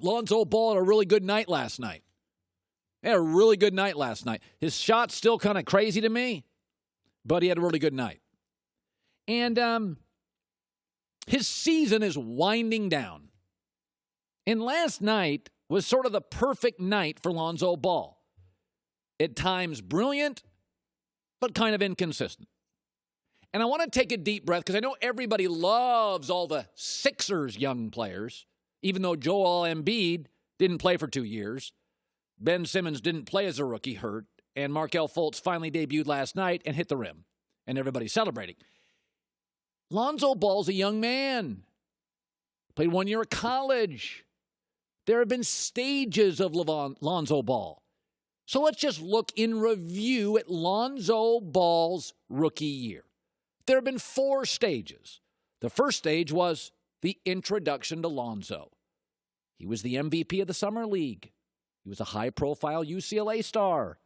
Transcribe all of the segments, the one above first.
Lonzo Ball had a really good night last night. He had a really good night last night. His shot's still kind of crazy to me, but he had a really good night. And his season is winding down. And last night was sort of the perfect night for Lonzo Ball. At times brilliant, but kind of inconsistent. And I want to take a deep breath because I know everybody loves all the Sixers young players, even though Joel Embiid didn't play for 2 years. Ben Simmons didn't play as a rookie, hurt. And Markelle Fultz finally debuted last night and hit the rim. And everybody's celebrating. Lonzo Ball's a young man. Played 1 year of college. There have been stages of Lonzo Ball. So let's just look in review at Lonzo Ball's rookie year. There have been 4 stages. The first stage was the introduction to Lonzo. He was the MVP of the Summer League. He was a high-profile UCLA star.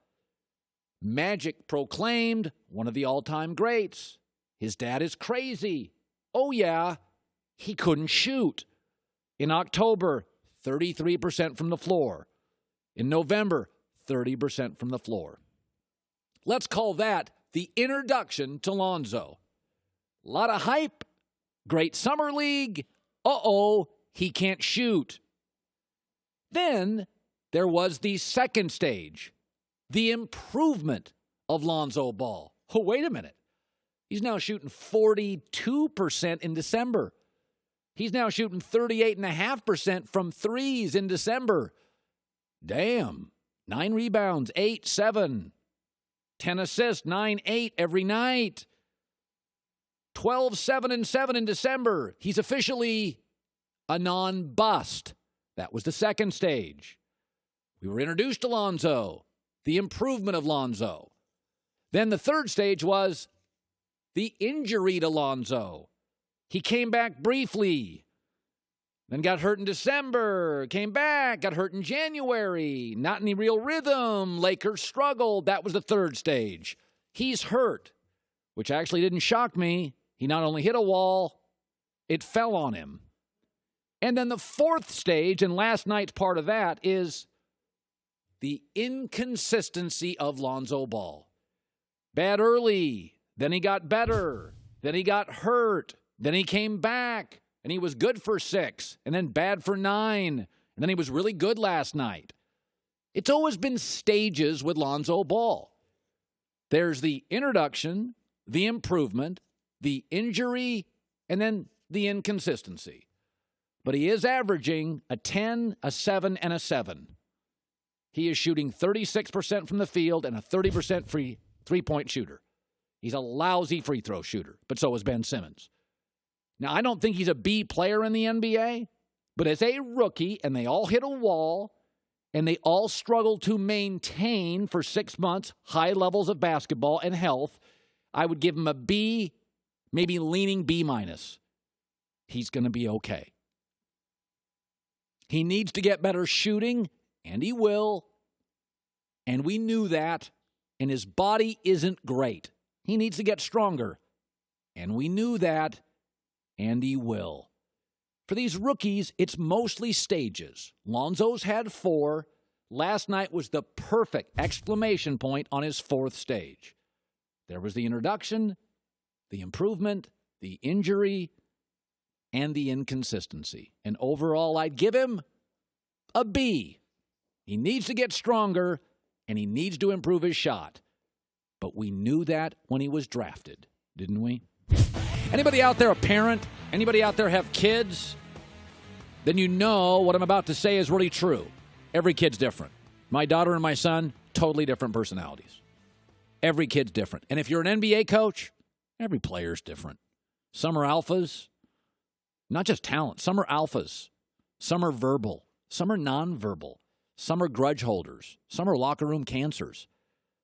Magic proclaimed one of the all-time greats. His dad is crazy. Oh, yeah, he couldn't shoot. In October, 33% from the floor. In November, 30% from the floor. Let's call that the introduction to Lonzo. A lot of hype. Great summer league. Uh-oh, he can't shoot. Then there was the second stage, the improvement of Lonzo Ball. Oh, wait a minute. He's now shooting 42% in December. He's now shooting 38.5% from threes in December. Damn. 9 rebounds, 8, 7. 10 assists, 9, 8 every night. 12, 7, and 7 in December. He's officially a non-bust. That was the second stage. We were introduced to Lonzo, the improvement of Lonzo. Then the third stage was the injury to Lonzo. He came back briefly, then got hurt in December, came back, got hurt in January, not any real rhythm. Lakers struggled. That was the third stage. He's hurt, which actually didn't shock me. He not only hit a wall, it fell on him. And then the fourth stage, and last night's part of that, is the inconsistency of Lonzo Ball. Bad early, then he got better, then he got hurt, then he came back, and he was good for 6, and then bad for 9, and then he was really good last night. It's always been stages with Lonzo Ball. There's the introduction, the improvement, the injury, and then the inconsistency. But he is averaging a 10, a 7, and a 7. He is shooting 36% from the field and a 30% free three-point shooter. He's a lousy free throw shooter, but so is Ben Simmons. Now, I don't think he's a B player in the NBA, but as a rookie, and they all hit a wall, and they all struggle to maintain for 6 months high levels of basketball and health, I would give him a B, maybe leaning B-. He's going to be okay. He needs to get better shooting, and he will. And we knew that. And his body isn't great. He needs to get stronger. And we knew that. And he will. For these rookies, it's mostly stages. Lonzo's had 4. Last night was the perfect exclamation point on his 4th stage. There was the introduction, the improvement, the injury, and the inconsistency. And overall, I'd give him a B. He needs to get stronger, and he needs to improve his shot. But we knew that when he was drafted, didn't we? Anybody out there a parent? Anybody out there have kids? Then you know what I'm about to say is really true. Every kid's different. My daughter and my son, totally different personalities. Every kid's different. And if you're an NBA coach, every player's different. Some are alphas. Not just talent. Some are alphas. Some are verbal. Some are nonverbal. Some are grudge holders. Some are locker room cancers.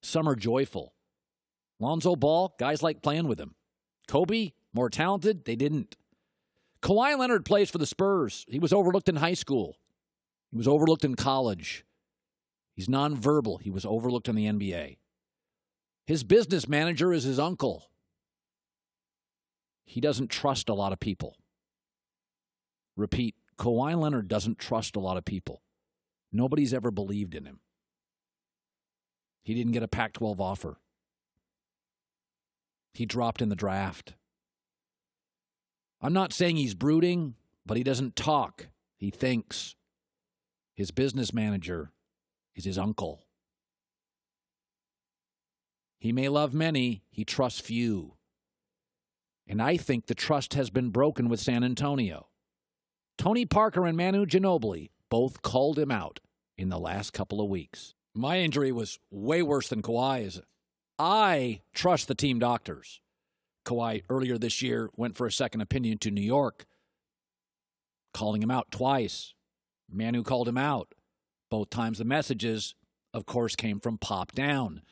Some are joyful. Lonzo Ball, guys like playing with him. Kobe, more talented, they didn't. Kawhi Leonard plays for the Spurs. He was overlooked in high school. He was overlooked in college. He's nonverbal. He was overlooked in the NBA. His business manager is his uncle. He doesn't trust a lot of people. Repeat, Kawhi Leonard doesn't trust a lot of people. Nobody's ever believed in him. He didn't get a Pac-12 offer. He dropped in the draft. I'm not saying he's brooding, but he doesn't talk. He thinks. His business manager is his uncle. He may love many, he trusts few. And I think the trust has been broken with San Antonio. Tony Parker and Manu Ginobili both called him out in the last couple of weeks. My injury was way worse than Kawhi's. I trust the team doctors. Kawhi earlier this year went for a second opinion to New York, calling him out twice. Manu called him out. Both times the messages, of course, came from Pop down.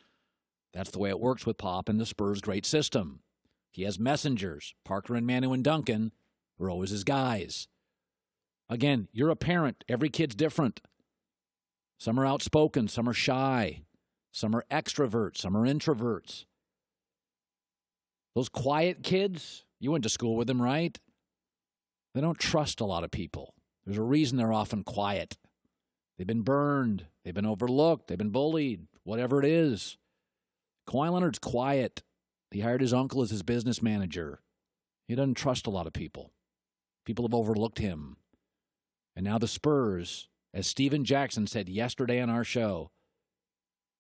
That's the way it works with Pop and the Spurs' great system. He has messengers. Parker and Manu and Duncan are always his guys. Again, you're a parent. Every kid's different. Some are outspoken. Some are shy. Some are extroverts. Some are introverts. Those quiet kids, you went to school with them, right? They don't trust a lot of people. There's a reason they're often quiet. They've been burned. They've been overlooked. They've been bullied. Whatever it is. Kawhi Leonard's quiet. He hired his uncle as his business manager. He doesn't trust a lot of people. People have overlooked him. And now the Spurs, as Steven Jackson said yesterday on our show,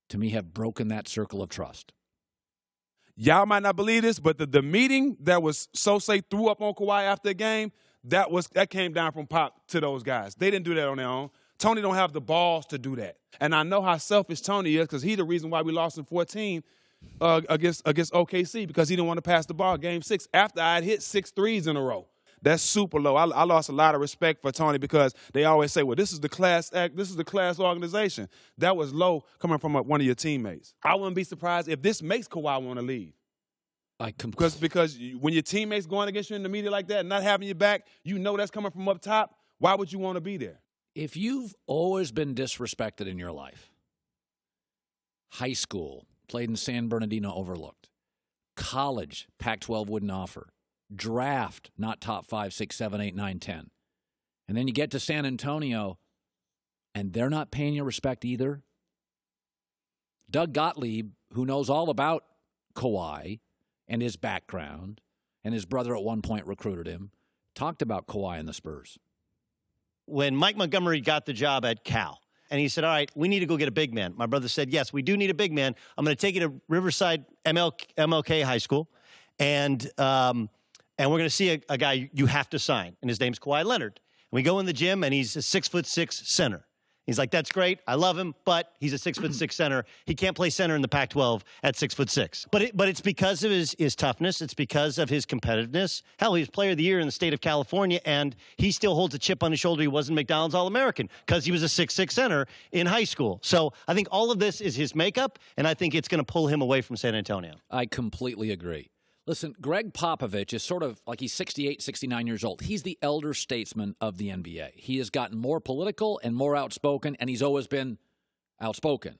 to me have broken that circle of trust. Y'all might not believe this, but the meeting that was Sosei threw up on Kawhi after the game, that came down from Pop to those guys. They didn't do that on their own. Tony don't have the balls to do that. And I know how selfish Tony is because he's the reason why we lost in 14 against OKC because he didn't want to pass the ball game 6 after I had hit 6 threes in a row. That's super low. I lost a lot of respect for Tony because they always say, well, this is the class act, this is the class organization. That was low coming from one of your teammates. I wouldn't be surprised if this makes Kawhi want to leave. Because when your teammates going against you in the media like that and not having your back, you know that's coming from up top. Why would you want to be there? If you've always been disrespected in your life, high school, played in San Bernardino, overlooked, college, Pac-12 wouldn't offer, draft, not top 5, 6, 7, 8, 9, 10. And then you get to San Antonio, and they're not paying you respect either. Doug Gottlieb, who knows all about Kawhi and his background, and his brother at one point recruited him, talked about Kawhi and the Spurs. When Mike Montgomery got the job at Cal, and he said, all right, we need to go get a big man. My brother said, yes, we do need a big man. I'm going to take you to Riverside MLK High School, and we're going to see a guy you have to sign, and his name's Kawhi Leonard. And we go in the gym, and he's a 6'6" center. He's like, that's great. I love him, but he's a 6'6" center. He can't play center in the Pac-12 at 6'6". But it's because of his toughness. It's because of his competitiveness. Hell, he was Player of the Year in the state of California, and he still holds a chip on his shoulder. He wasn't McDonald's All-American because he was a 6'6" center in high school. So I think all of this is his makeup, and I think it's going to pull him away from San Antonio. I completely agree. Listen, Greg Popovich is sort of like he's 68, 69 years old. He's the elder statesman of the NBA. He has gotten more political and more outspoken, and he's always been outspoken.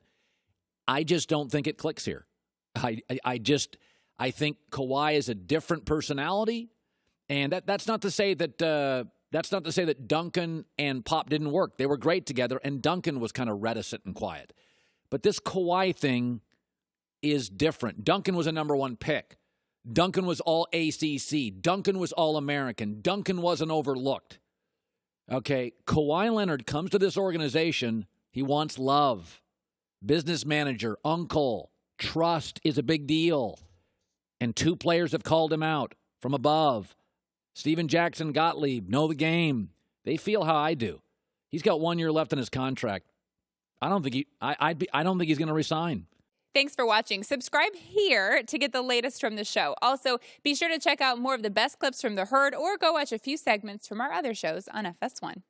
I just don't think it clicks here. I think Kawhi is a different personality, and that's not to say that Duncan and Pop didn't work. They were great together, and Duncan was kind of reticent and quiet. But this Kawhi thing is different. Duncan was a number 1 pick. Duncan was all ACC. Duncan was all American. Duncan wasn't overlooked. Okay, Kawhi Leonard comes to this organization. He wants love. Business manager, uncle, trust is a big deal. And 2 players have called him out from above. Steven Jackson, Gottlieb, know the game. They feel how I do. He's got 1 year left in his contract. I don't think he's going to resign. Thanks for watching. Subscribe here to get the latest from the show. Also, be sure to check out more of the best clips from The Herd or go watch a few segments from our other shows on FS1.